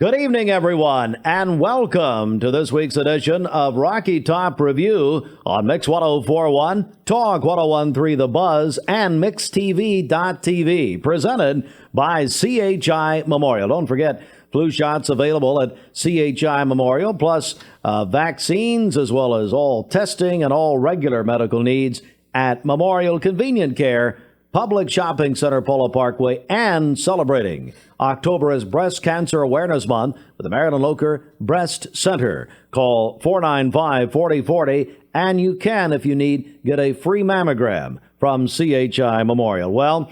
Good evening, everyone, and welcome to this week's edition of Rocky Top Review on Mix 1041, Talk 1013 The Buzz, and MixTV.tv, presented by CHI Memorial. Don't forget, flu shots available at CHI Memorial, plus vaccines, as well as all testing and all regular medical needs at Memorial Convenient Care, Public Shopping Center, Polo Parkway, and celebrating October is Breast Cancer Awareness Month with the Marilyn Locher Breast Center. Call 495-4040, and you can, if you need, get a free mammogram from CHI Memorial. Well,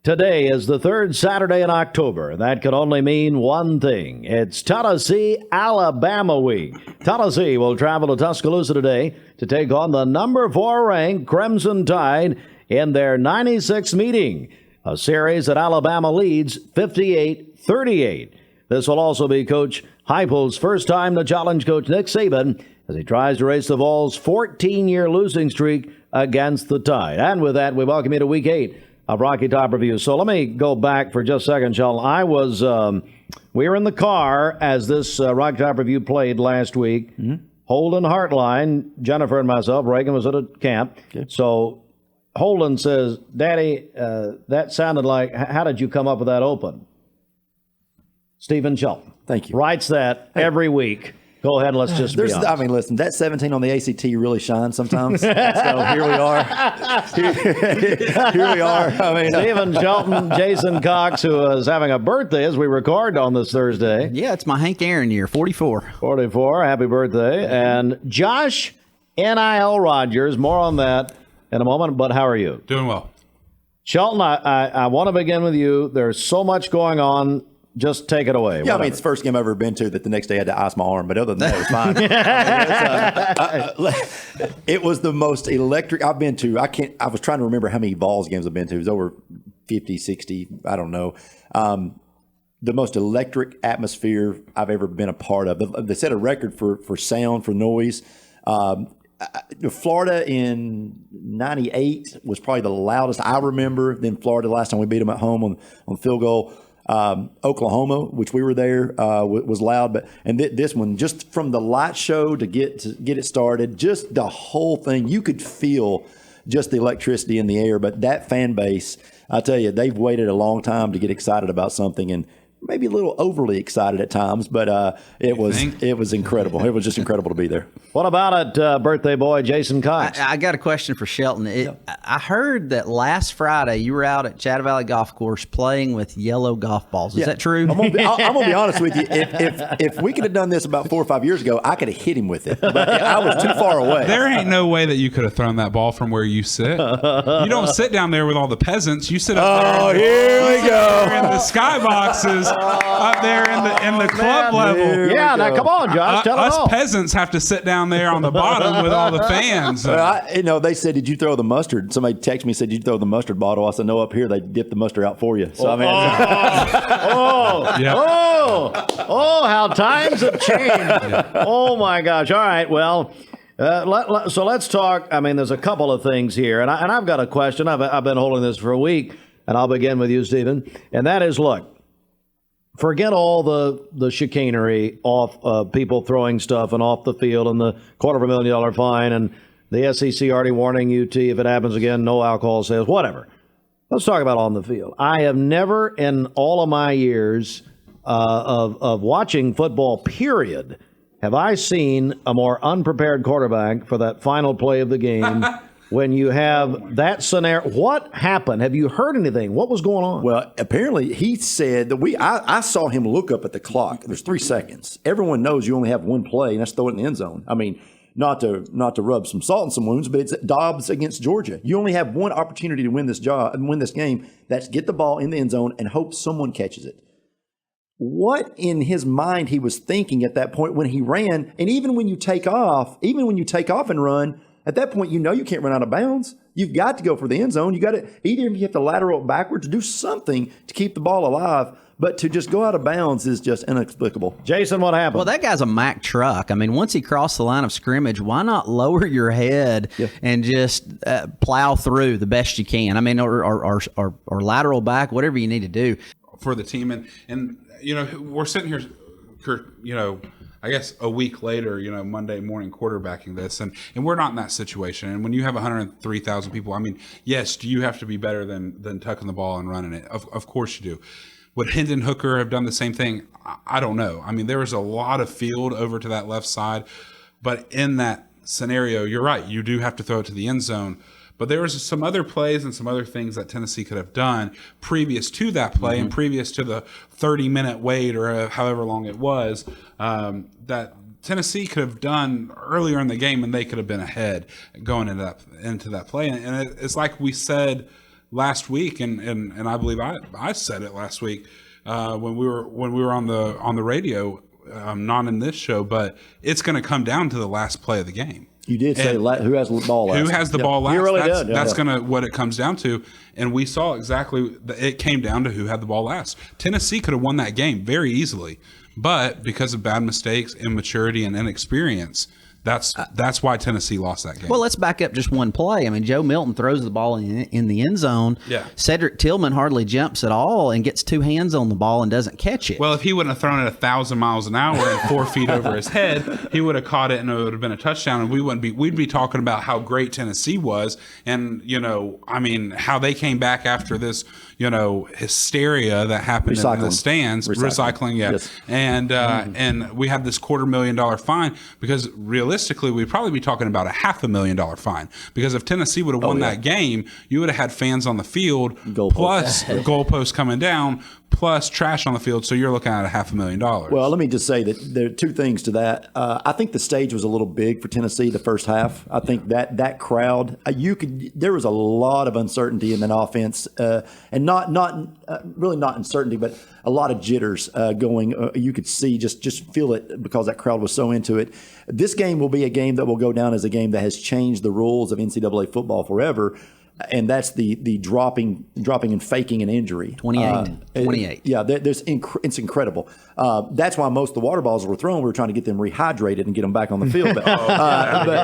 today is the third Saturday in October, and that can only mean one thing. It's Tennessee, Alabama week. Tennessee will travel to Tuscaloosa today to take on the number 4 ranked Crimson Tide in their 96th meeting, a series that Alabama leads 58-38. This will also be Coach Heupel's first time to challenge Coach Nick Saban as he tries to erase the Vols' 14-year losing streak against the Tide. And with that, we welcome you to Week 8 of Rocky Top Review. So let me go back for just a second, Sheldon. We were in the car as this Rocky Top Review played last week. Mm-hmm. Holden Hartline, Jennifer and myself, Reagan was at a camp. Okay. So Holden says, Daddy, that sounded like, how did you come up with that open? Stephen Shelton. Thank you. Writes that every week. Go ahead and let's just be honest. I mean, listen, that 17 on the ACT really shines sometimes. So here we are. Here we are. I mean, Stephen Shelton, Jason Cox, who is having a birthday as we record on this Thursday. Yeah, it's my Hank Aaron year, 44. 44, happy birthday. And Josh N.I.L. Rogers, more on that in a moment, but how are you? Doing well. Shelton, I want to begin with you. There's so much going on. Just take it away. Yeah, Whatever. I mean, it's the first game I've ever been to that the next day I had to ice my arm, but other than that, it was fine. It was the most electric I've been to. I was trying to remember how many Vols games I've been to. It was over 50, 60, I don't know. The most electric atmosphere I've ever been a part of. They set a record for sound, for noise. Florida in 98 was probably the loudest I remember. Then Florida, the last time we beat them at home on field goal. Oklahoma, which we were there, was loud, but this one, just from the light show to get it started, just the whole thing, you could feel just the electricity in the air. But that fan base, I tell you, they've waited a long time to get excited about something, and maybe a little overly excited at times, but it was incredible. It was just incredible to be there. What about it, birthday boy Jason Cox? I got a question for Shelton. I heard that last Friday you were out at Chatham Valley Golf Course playing with yellow golf balls. Is that true? I'm gonna be honest with you. If we could have done this about 4 or 5 years ago, I could have hit him with it. But I was too far away. There ain't no way that you could have thrown that ball from where you sit. You don't sit down there with all the peasants. You sit up there. Here we go. In the skyboxes. Up there in the club level. Yeah, now come on, Josh, tell us it all. Peasants have to sit down there on the bottom with all the fans. They said, "Did you throw the mustard?" Somebody texted me, said, "Did you throw the mustard bottle?" I said, "No, up here they dip the mustard out for you." So I mean, how times have changed. Yeah. Oh my gosh! All right, well. So let's talk. I mean, there's a couple of things here, and I've got a question. I've been holding this for a week, and I'll begin with you, Stephen. And that is, look. Forget all the chicanery off people throwing stuff and off the field and the $250,000 fine and the SEC already warning UT if it happens again, no alcohol sales, whatever. Let's talk about on the field. I have never in all of my years of watching football, period, have I seen a more unprepared quarterback for that final play of the game. When you have that scenario, what happened? Have you heard anything? What was going on? Well, apparently he said that I saw him look up at the clock. There's 3 seconds. Everyone knows you only have one play, and that's throw it in the end zone. I mean, not to rub some salt in some wounds, but it's Dobbs against Georgia. You only have one opportunity to win this game. That's get the ball in the end zone and hope someone catches it. What in his mind he was thinking at that point when he ran, and even when you take off and run. At that point, you know you can't run out of bounds. You've got to go for the end zone. You got to either you have to lateral it backwards to do something to keep the ball alive. But to just go out of bounds is just inexplicable. Jason, what happened? Well, that guy's a Mack truck. I mean, once he crossed the line of scrimmage, why not lower your head and just plow through the best you can? I mean, or lateral back, whatever you need to do for the team. And you know, we're sitting here I guess a week later, Monday morning quarterbacking this, and we're not in that situation. And when you have 103,000 people, I mean, yes, do you have to be better than tucking the ball and running it? Of course you do. Would Hendon Hooker have done the same thing? I don't know. I mean, there was a lot of field over to that left side, but in that scenario, you're right. You do have to throw it to the end zone. But there was some other plays and some other things that Tennessee could have done previous to that play and previous to the 30-minute wait or however long it was that Tennessee could have done earlier in the game, and they could have been ahead going into that play. And it's like we said last week, and I believe I said it last week when we were on the radio, not in this show, but it's going to come down to the last play of the game. You did say who has the ball last. Who has the ball last? You really that's did. That's gonna what it comes down to, and we saw exactly. It came down to who had the ball last. Tennessee could have won that game very easily, but because of bad mistakes, immaturity, and inexperience, that's why Tennessee lost that game. Well, let's back up just one play. I mean, Joe Milton throws the ball in the end zone. Yeah. Cedric Tillman hardly jumps at all and gets two hands on the ball and doesn't catch it. Well, if he wouldn't have thrown it 1,000 miles an hour and 4 feet over his head, he would have caught it and it would have been a touchdown. And we'd be talking about how great Tennessee was, and how they came back after this, hysteria that happened in the stands. Recycling, yeah. Yes. And we had this $250,000 fine because realistically, we'd probably be talking about $500,000 fine, because if Tennessee would have won that game, you would have had fans on the field plus goalposts coming down plus trash on the field. So you're looking at $500,000. Well, let me just say that there are two things to that. I think the stage was a little big for Tennessee the first half. I think that crowd, there was a lot of uncertainty in that offense, and really not uncertainty, but a lot of jitters going. You could see, just feel it because that crowd was so into it. This game will be a game that will go down as a game that has changed the rules of NCAA football forever. And that's the dropping and faking an injury. 28. Yeah, it's incredible. That's why most of the water balls were thrown. We were trying to get them rehydrated and get them back on the field. Get out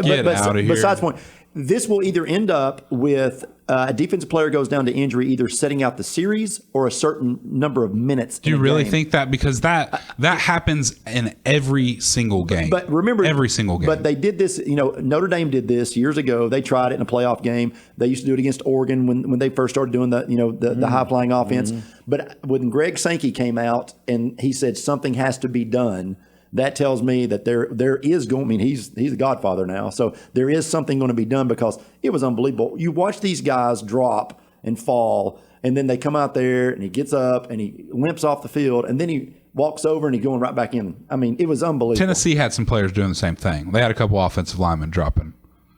of here. Besides the point, this will either end up with a defensive player goes down to injury, either setting out the series or a certain number of minutes. Do you really think that? Because that happens in every single game. But remember, every single game. But they did this. Notre Dame did this years ago. They tried it in a playoff game. They used to do it against Oregon when they first started doing the high flying offense. But when Greg Sankey came out and he said something has to be done, that tells me that there is going. I mean, he's the Godfather now, so there is something going to be done, because it was unbelievable. You watch these guys drop and fall, and then they come out there and he gets up and he limps off the field, and then he walks over and he's going right back in. I mean, it was unbelievable. Tennessee had some players doing the same thing. They had a couple offensive linemen dropping.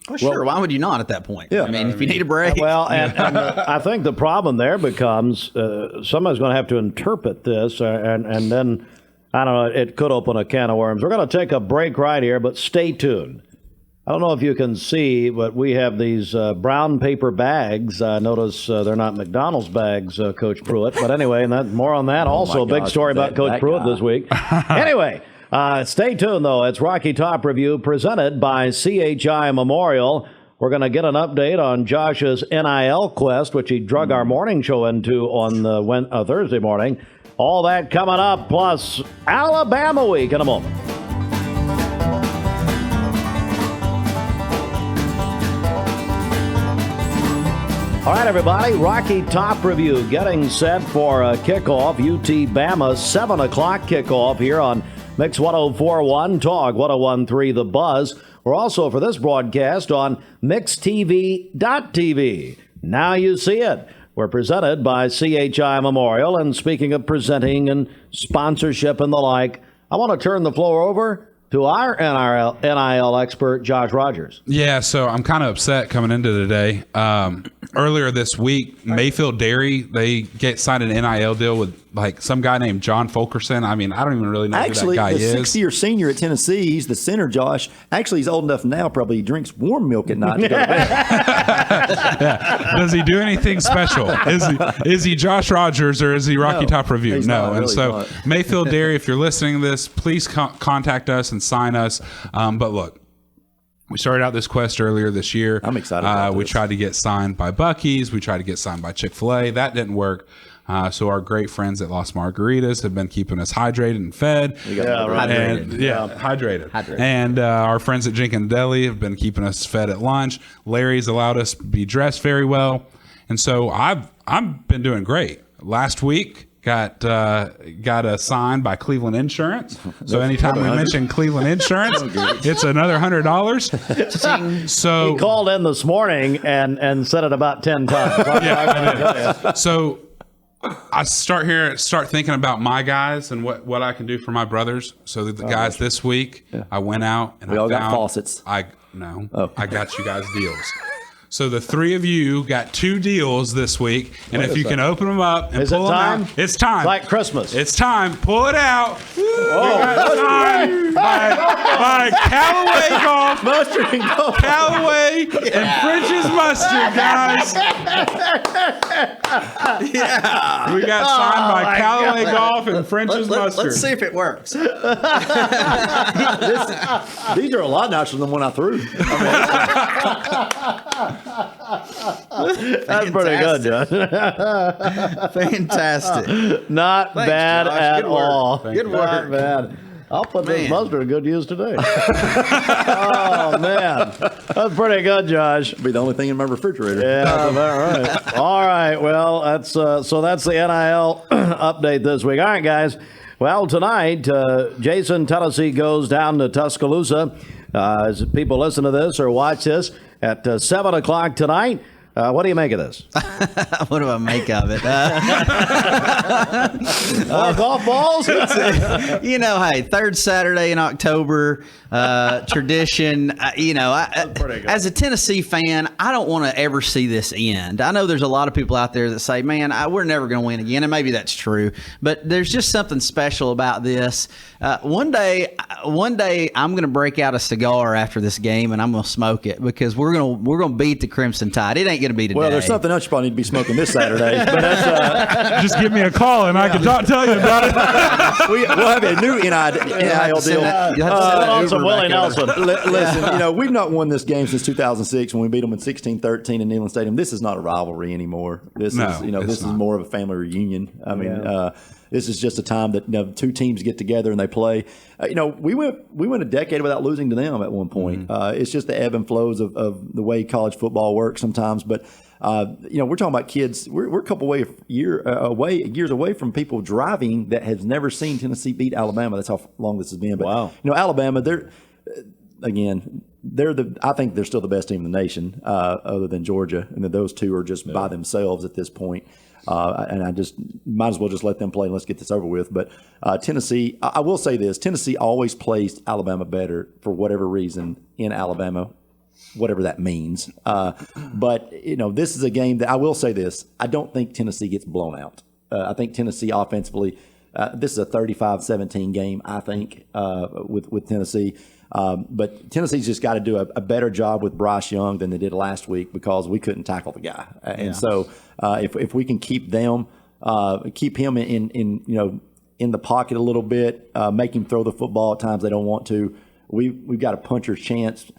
Well, sure. Why would you not at that point? Yeah. I mean, if you need a break. Well, and I think the problem there becomes somebody's going to have to interpret this, and then, I don't know, it could open a can of worms. We're going to take a break right here, but stay tuned. I don't know if you can see, but we have these brown paper bags. Notice they're not McDonald's bags, Coach Pruitt. But anyway, and more on that. Also, a big story about Coach Pruitt this week. Anyway, stay tuned, though. It's Rocky Top Review presented by CHI Memorial. We're going to get an update on Josh's NIL quest, which he drug our morning show into on Thursday morning. All that coming up, plus Alabama Week in a moment. All right, everybody, Rocky Top Review getting set for a kickoff. UT-Bama, 7 o'clock kickoff here on Mix 104.1, Talk 101.3 The Buzz. We're also, for this broadcast, on MixTV.tv. Now you see it. We're presented by CHI Memorial. And speaking of presenting and sponsorship and the like, I want to turn the floor over to our NIL expert, Josh Rogers. Yeah, so I'm kind of upset coming into today. Earlier this week, Mayfield Dairy, they signed an NIL deal with some guy named John Fulkerson. I mean, I don't even really know who that guy is. Actually, the 6-year senior at Tennessee, he's the center, Josh. Actually, he's old enough now, probably he drinks warm milk at night to go to bed. Yeah. Does he do anything special? Is he Josh Rogers, or is he Rocky Top Review? No. And so Mayfield Dairy, if you're listening to this, please contact us and sign us. But look, We started out this quest earlier this year. I'm excited about We this. tried to get signed by Buc-ee's. We tried to get signed by Chick-fil-A. That didn't work. So our great friends at Las Margaritas have been keeping us hydrated and fed. Hydrated. And our friends at Jenkins Deli have been keeping us fed at lunch. Larry's allowed us to be dressed very well. And so I've been doing great. Last week, got a sign by Cleveland Insurance. So anytime we mention Cleveland Insurance, it's another $100. So He called in this morning and said it about 10 times. So I start thinking about my guys and what I can do for my brothers. So the guys this week, I went out and We I all got found, faucets. I got you guys deals. So the three of you got 2 deals this week, and if you can open them up and Is it pull them time? out, it's time. Like Christmas. It's time. Pull it out. We got signed by Callaway Golf, Mustard and golf. Callaway and French's Mustard, guys. We got signed by Callaway Golf and French's Mustard. Let's see if it works. These are a lot nicer than the one I threw. That's pretty good, John. Fantastic. Not bad Josh. at Good work. all. Good Not work. bad. I'll put this Man. mustard to good use today. Oh, man. That's pretty good, Josh. Be the only thing in my refrigerator. Yeah, that's about right. All right. Well, that's so that's the NIL update this week. All right, guys. Well, tonight, Jason, Tennessee goes down to Tuscaloosa. As people listen to this or watch this at 7 o'clock tonight. What do you make of this? What do I make of it? Golf balls? You know, hey, third Saturday in October, tradition. As a Tennessee fan, I don't want to ever see this end. I know there's a lot of people out there that say, man, we're never going to win again. And maybe that's true. But there's just something special about this. One day I'm going to break out a cigar after this game and I'm going to smoke it because we're going to beat the Crimson Tide. It ain't going to be today. Well, there's something else you probably need to be smoking this Saturday. But that's, Just give me a call and I can tell you about it. we'll have a new NIL deal. on some Willie Nelson. Listen, we've not won this game since 2006 when we beat them in 16-13 in Neyland Stadium. This is not a rivalry anymore. This is more of a family reunion. I mean, this is just a time that 2 teams get together and they play. We went a decade without losing to them at one point. It's just the ebb and flows of the way college football works sometimes. But we're talking about kids. We're a couple years away from people driving that has never seen Tennessee beat Alabama. That's how long this has been. But Wow. Alabama, I think they're still the best team in the nation, other than Georgia, and that those two are just by themselves at this point. And I just might as well just let them play and let's get this over with. But Tennessee, I will say this: Tennessee always plays Alabama better for whatever reason in Alabama, whatever that means. But this is a game that I will say this: I don't think Tennessee gets blown out. I think Tennessee offensively, this is a 35-17 game. I think with Tennessee. But Tennessee's just got to do a better job with Bryce Young than they did last week because we couldn't tackle the guy. And so if we can keep him in the pocket a little bit, make him throw the football at times they don't want to, we've got a puncher's chance.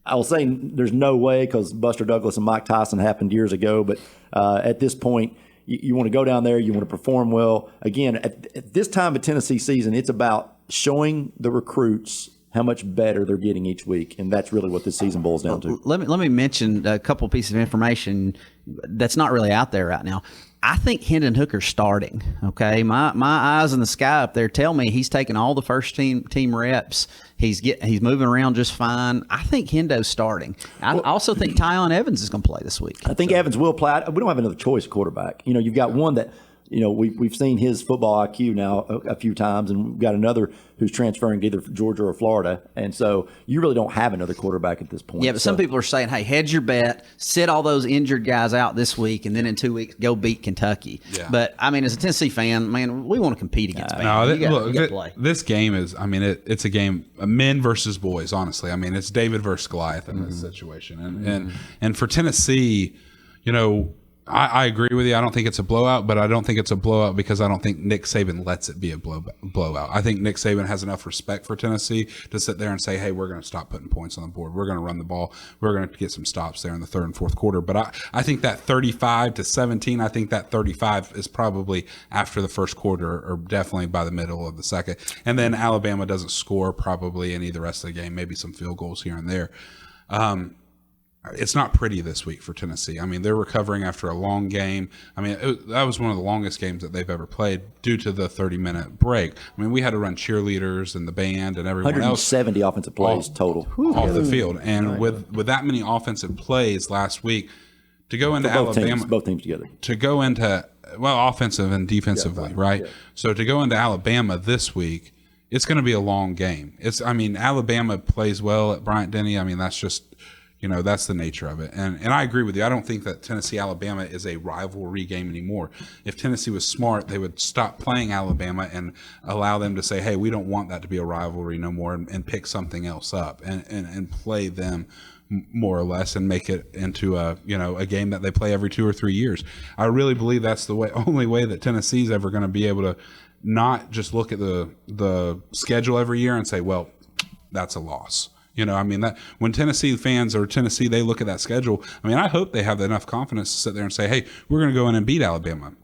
I will say there's no way because Buster Douglas and Mike Tyson happened years ago. But at this point, you want to go down there, you want to perform well. Again, at this time of Tennessee season, it's about showing the recruits how much better they're getting each week, and that's really what this season boils down to. Let me mention a couple pieces of information that's not really out there right now. I think Hendon Hooker's starting. Okay, my eyes in the sky up there tell me he's taking all the first team reps. He's moving around just fine. I think Hendo's starting. I also think Tyon Evans is going to play this week. I think Evans will play. We don't have another choice quarterback. You've got one that. We've seen his football IQ now a few times, and we've got another who's transferring to either Georgia or Florida. And so you really don't have another quarterback at this point. Yeah, but some people are saying, hey, hedge your bet, sit all those injured guys out this week, and then in 2 weeks, go beat Kentucky. Yeah. But, I mean, as a Tennessee fan, man, we want to compete against Bama. You got to play. This game is, it's a game of men versus boys, honestly. I mean, it's David versus Goliath in this situation. And for Tennessee, I agree with you. I don't think it's a blowout, but I don't think it's a blowout because I don't think Nick Saban lets it be a blowout. I think Nick Saban has enough respect for Tennessee to sit there and say, hey, we're going to stop putting points on the board. We're going to run the ball. We're going to get some stops there in the third and fourth quarter. But I think that 35-17, I think that 35 is probably after the first quarter or definitely by the middle of the second. And then Alabama doesn't score probably any of the rest of the game, maybe some field goals here and there. It's not pretty this week for Tennessee. I mean, they're recovering after a long game. I mean, that was one of the longest games that they've ever played due to the 30-minute break. I mean, we had to run cheerleaders and the band and everyone else. 170 offensive plays total. Off the field. And with that many offensive plays last week, to go into Alabama. Both teams together. To go into, offensive and defensively, right? Yeah. So to go into Alabama this week, it's going to be a long game. Alabama plays well at Bryant-Denny. I mean, that's just... that's the nature of it. And I agree with you. I don't think that Tennessee-Alabama is a rivalry game anymore. If Tennessee was smart, they would stop playing Alabama and allow them to say, hey, we don't want that to be a rivalry no more and pick something else up and play them more or less and make it into a game that they play every 2 or 3 years. I really believe that's the only way that Tennessee's ever going to be able to not just look at the schedule every year and say, well, that's a loss. That when Tennessee fans or Tennessee, they look at that schedule. I hope they have enough confidence to sit there and say, hey, we're going to go in and beat Alabama.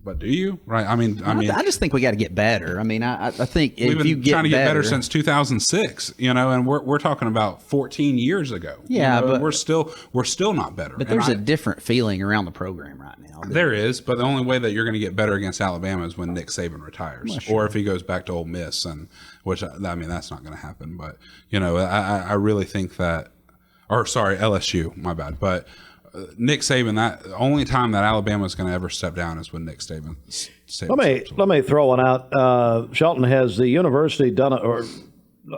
But do you? Right? I just think we got to get better. I think we've if you been trying to get better since 2006, and we're talking about 14 years ago. Yeah, but we're still not better. But there's a different feeling around the program right now. There is, but the only way that you're going to get better against Alabama is when Nick Saban retires, or if he goes back to Ole Miss, which that's not going to happen. But I really think that, LSU, my bad, but. Nick Saban, that the only time that Alabama is going to ever step down is when Nick Saban. Let me throw one out. Shelton, has the university done or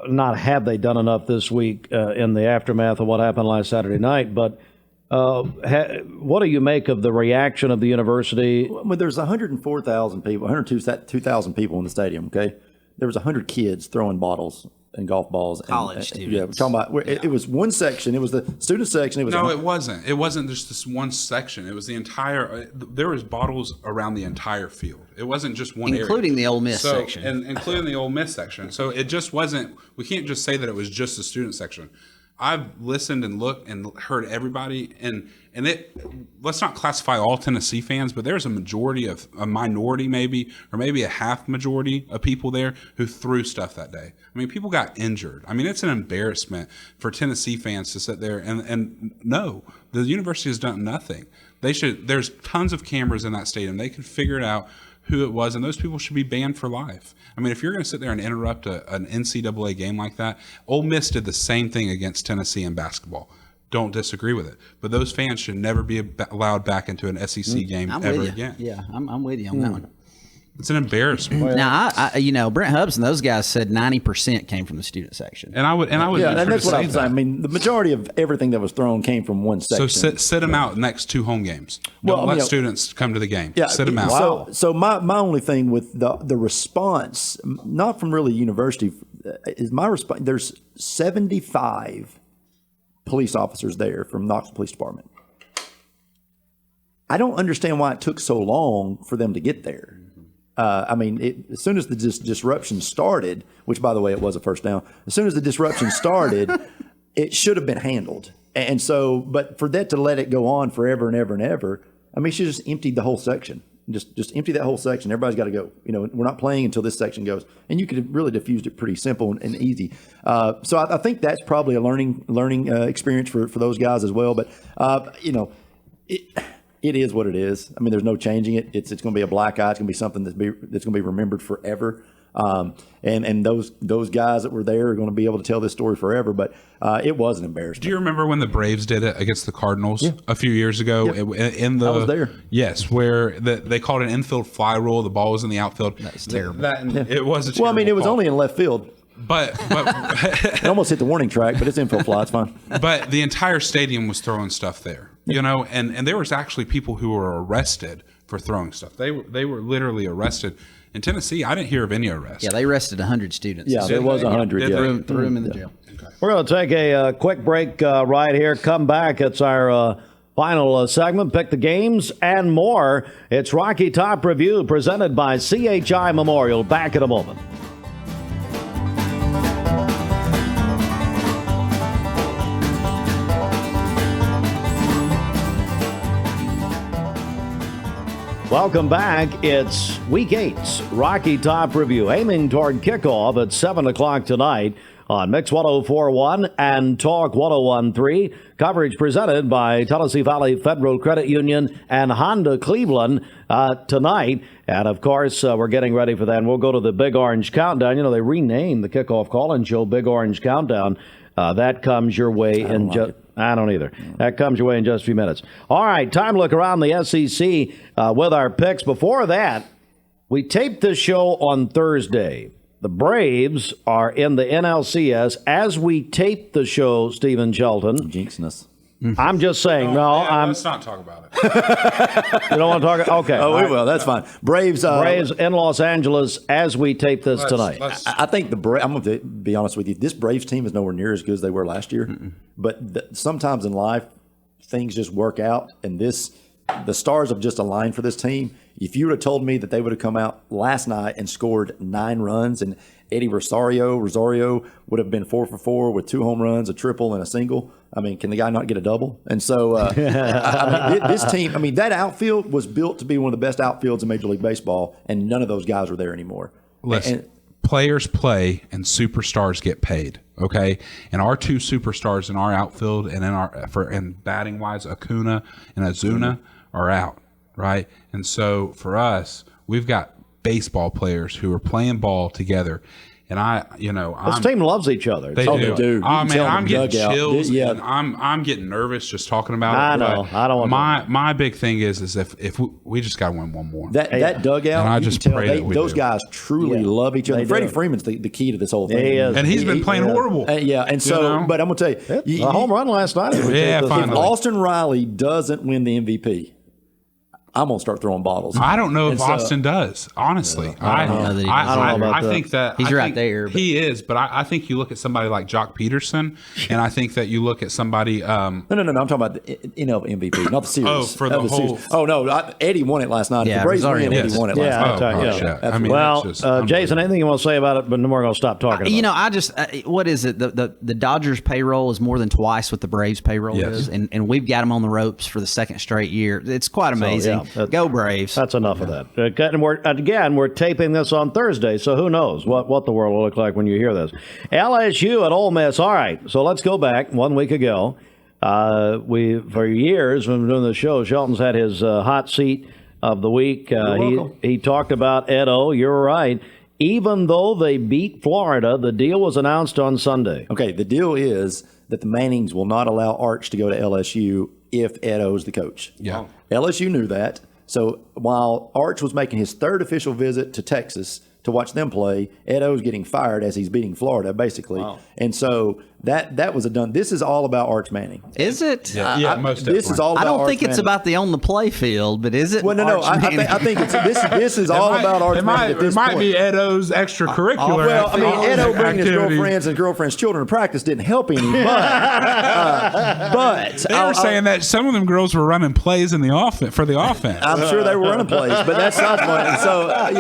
not? Have they done enough this week in the aftermath of what happened last Saturday night? But what do you make of the reaction of the university? Well, there's 104,000 people, 102,000 people in the stadium. Okay, there was 100 kids throwing bottles and golf balls. College students. Yeah, we're talking about. It was one section. It was the student section. It wasn't. It wasn't just this one section. It was the entire. There was bottles around the entire field. It wasn't just one including area. The Ole Miss section. And including the Ole Miss section. So it just wasn't. We can't just say that it was just the student section. I've listened and looked and heard everybody, and let's not classify all Tennessee fans, but there's a minority maybe, or maybe a half majority of people there who threw stuff that day. People got injured. It's an embarrassment for Tennessee fans to sit there and no, the university has done nothing. There's tons of cameras in that stadium. They can figure it out who it was, and those people should be banned for life. If you're going to sit there and interrupt an NCAA game like that, Ole Miss did the same thing against Tennessee in basketball. Don't disagree with it. But those fans should never be allowed back into an SEC game ever again. Yeah, I'm with you on that one. It's an embarrassment. Now, Brent Hubbs and those guys said 90% came from the student section. And I would and that's what I'm saying. The majority of everything that was thrown came from one section. So sit them out next 2 home games. Don't let students come to the game. Yeah, sit them out. Wow. So my only thing with the response, not from really university, is my response. There's 75 police officers there from Knoxville Police Department. I don't understand why it took so long for them to get there. As soon as the disruption started, which, by the way, it was a first down, as soon as the disruption started, it should have been handled. And so, but for that to let it go on forever and ever and ever, she should just emptied the whole section. Just empty that whole section. Everybody's got to go. We're not playing until this section goes. And you could have really diffused it pretty simple and easy. So I think that's probably a learning experience for those guys as well. But, it is what it is. There's no changing it. It's going to be a black eye. It's going to be something that's going to be remembered forever. And those guys that were there are going to be able to tell this story forever. But it was an embarrassment. Do you remember when the Braves did it against the Cardinals a few years ago? I was there. Yes, where they called it an infield fly rule. The ball was in the outfield. That's terrible. It was a terrible it was call. only in left field. But it almost hit the warning track, but it's infield fly. It's fine. But the entire stadium was throwing stuff there, and there was actually people who were arrested for throwing stuff. They were literally arrested. In Tennessee, I didn't hear of any arrests. Yeah, they arrested 100 students. Yeah, there was 100. Threw them in the jail. Okay. We're going to take a quick break right here. Come back. It's our Final segment, pick the games and more. It's Rocky Top Review presented by CHI Memorial. Back in a moment. Welcome back. It's Week 8's Rocky Top Review, aiming toward kickoff at 7 o'clock tonight on Mix 104.1 and Talk 101.3. Coverage presented by Tennessee Valley Federal Credit Union and Honda Cleveland tonight. And, of course, we're getting ready for that. And we'll go to the Big Orange Countdown. You know, they renamed the kickoff call-in show Big Orange Countdown. That comes your way in just... I don't either. That comes your way in just a few minutes. All right, time to look around the SEC with our picks. Before that, we taped this show on Thursday. The Braves are in the NLCS. As we tape the show, Stephen Shelton. Jinxing us. I'm just saying, let's not talk about it. You don't want to talk? Okay. Oh, we will. That's fine. Braves in Los Angeles as we tape this tonight. I think I'm going to be honest with you. This Braves team is nowhere near as good as they were last year. But sometimes in life, things just work out. And the stars have just aligned for this team. If you would have told me that they would have come out last night and scored 9 runs, and Eddie Rosario would have been 4 for 4 with 2 home runs, a triple, and a single. I mean, can the guy not get a double? And so this team, I mean, that outfield was built to be one of the best outfields in Major League Baseball, and none of those guys are there anymore. Listen, players play and superstars get paid. Okay, and our 2 superstars in our outfield and in batting wise, Acuna and Azuna are out, right? And so for us, we've got baseball players who are playing ball together. And this team loves each other. They do. Oh, man, I'm getting chills. Yeah. And I'm getting nervous just talking about it. I know. I don't want my big thing is if we just got to win one more. That dugout, and I just pray that those guys truly love each other. Freddie Freeman's the key to this whole thing. He is. And he's been playing horrible. And so, but I'm going to tell you, a home run last night. If finally. Austin Riley doesn't win the MVP, I'm gonna start throwing bottles. I don't know if Austin does. Honestly, I think that he's right there. He is, but I think you look at somebody like Jock Peterson, and I think that you look at somebody. No. I'm talking about the NL MVP, not the series. Oh, for the whole. Series. Oh no, Eddie won it last night. Yeah, the Braves won. Eddie won it last night. I mean, well, Jason, anything you want to say about it? But then we're going to stop talking. About you know, I just what is it? The Dodgers payroll is more than twice what the Braves payroll is, and we've got them on the ropes for the 2nd straight year. It's quite amazing. Go Braves. That's enough of that. And we're taping this on Thursday, so who knows what the world will look like when you hear this. LSU at Ole Miss. All right, so let's go back 1 week ago. For years, when we've been doing the show, Shelton's had his hot seat of the week. He talked about Ed O. You're right. Even though they beat Florida, the deal was announced on Sunday. Okay, the deal is that the Mannings will not allow Arch to go to LSU if Ed O's the coach. Yeah. LSU knew that. So while Arch was making his 3rd official visit to Texas to watch them play, Ed O's getting fired as he's beating Florida, basically. Wow. And so that was a done. This is all about Arch Manning. Is it? Yeah, most definitely. This is all about I don't Arch think it's Manning. about the on the play field, but is it? Well, no. I think it's this is all about Arch Manning at this It might point. be Ed O's extracurricular. Well, I mean, Ed O bringing his activity. girlfriends and girlfriends' children to practice didn't help any, but They were saying that some of them girls were running plays in the offense for the offense. I'm sure they were running plays, but that's not funny. So, at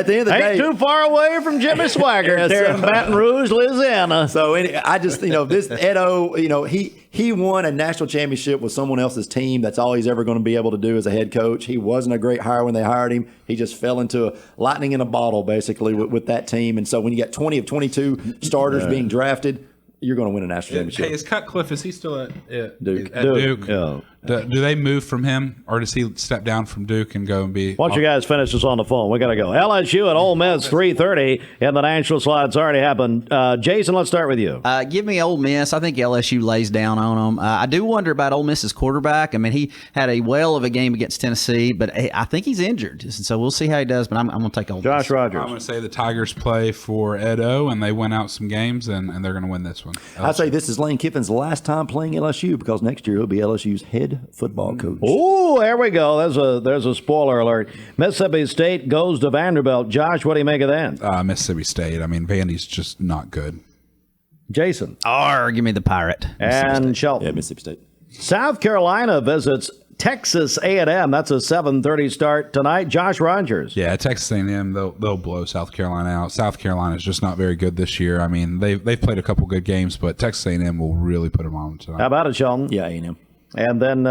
the end of the day, Ain't too far away from Jimmy Swaggart there in Baton Rouge, Louisiana. So I just, this Ed O, he won a national championship with someone else's team. That's all he's ever going to be able to do as a head coach. He wasn't a great hire when they hired him. He just fell into a lightning in a bottle, basically, with that team. And so when you got 20 of 22 starters being drafted, you're going to win a national championship. Hey, is Cutcliffe, is he still at Duke? At Duke? Yeah. Do they move from him, or does he step down from Duke and go and be? Why don't you guys finish this on the phone? We got to go. LSU at Ole Miss, 3:30 in the national slide. It's already happened. Jason, let's start with you. Give me Ole Miss. I think LSU lays down on them. I do wonder about Ole Miss's quarterback. I mean, he had a whale of a game against Tennessee, but I think he's injured. So we'll see how he does, but I'm going to take Ole Miss. Josh Rogers. I'm going to say the Tigers play for Ed O, and they win out some games, and they're going to win this one. I'd say this is Lane Kiffin's last time playing LSU because next year he'll be LSU's head football coach. Oh, there we go. There's a spoiler alert. Mississippi State goes to Vanderbilt. Josh, what do you make of that? Mississippi State. I mean, Vandy's just not good. Jason. Give me the Pirate. And Shelton. Yeah, Mississippi State. South Carolina visits Texas A&M. That's a 7:30 start tonight. Josh Rogers. Yeah, Texas A&M, they'll blow South Carolina out. South Carolina's just not very good this year. I mean, they've played a couple good games, but Texas A&M will really put them on tonight. How about it, Sheldon? Yeah, A&M. And then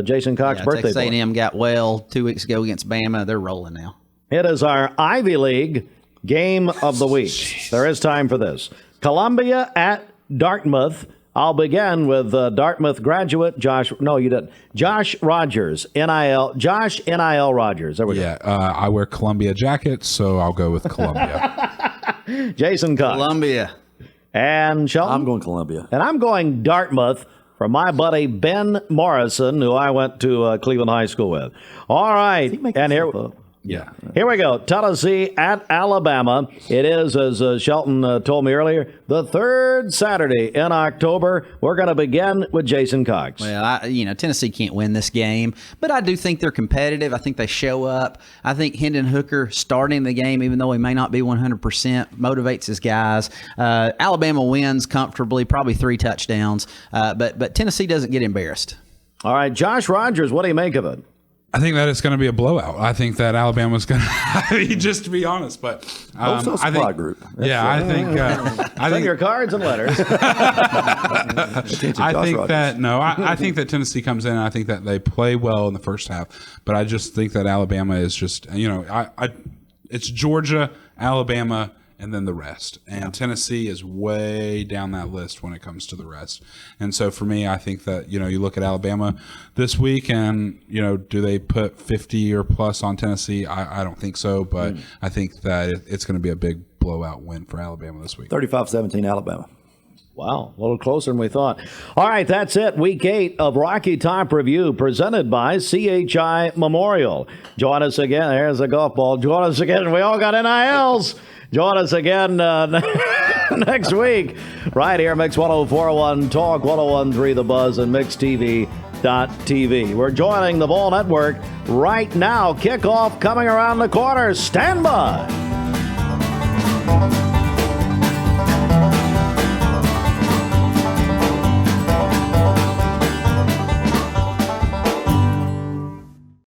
Jason Cox's birthday Texas boy. A&M got well 2 weeks ago against Bama. They're rolling now. It is our Ivy League game of the week. There is time for this. Columbia at Dartmouth. I'll begin with Dartmouth graduate Josh. No, you didn't. Josh Rogers, NIL. Josh NIL Rogers. There we go. Yeah, I wear Columbia jackets, so I'll go with Columbia. Jason Cox. Columbia. And Sheldon. I'm going Columbia. And I'm going Dartmouth from my buddy Ben Morrison, who I went to Cleveland High School with. All right. And here we go. Tennessee at Alabama. It is, as Shelton told me earlier, the third Saturday in October. We're going to begin with Jason Cox. Well, Tennessee can't win this game, but I do think they're competitive. I think they show up. I think Hendon Hooker starting the game, even though he may not be 100%, motivates his guys. Alabama wins comfortably, probably 3 touchdowns, but Tennessee doesn't get embarrassed. All right, Josh Rogers, what do you make of it? I think that it's going to be a blowout. I think that Alabama's going to, just to be honest, but I think group. I think your cards and letters. I think that Tennessee comes in and I think that they play well in the first half, but I just think that Alabama is just, it's Georgia, Alabama, and then the rest. And Tennessee is way down that list when it comes to the rest. And so for me, I think that, you look at Alabama this week and, do they put 50 or plus on Tennessee? I don't think so, but I think that it's going to be a big blowout win for Alabama this week. 35-17 Alabama. Wow, a little closer than we thought. All right, that's it. Week 8 of Rocky Top Review presented by CHI Memorial. Join us again. There's a golf ball. Join us again. We all got NILs. Join us again next week right here, Mix 104.1, Talk 101.3 The Buzz, and MixTV.tv. We're joining the Ball Network right now. Kickoff coming around the corner. Stand by.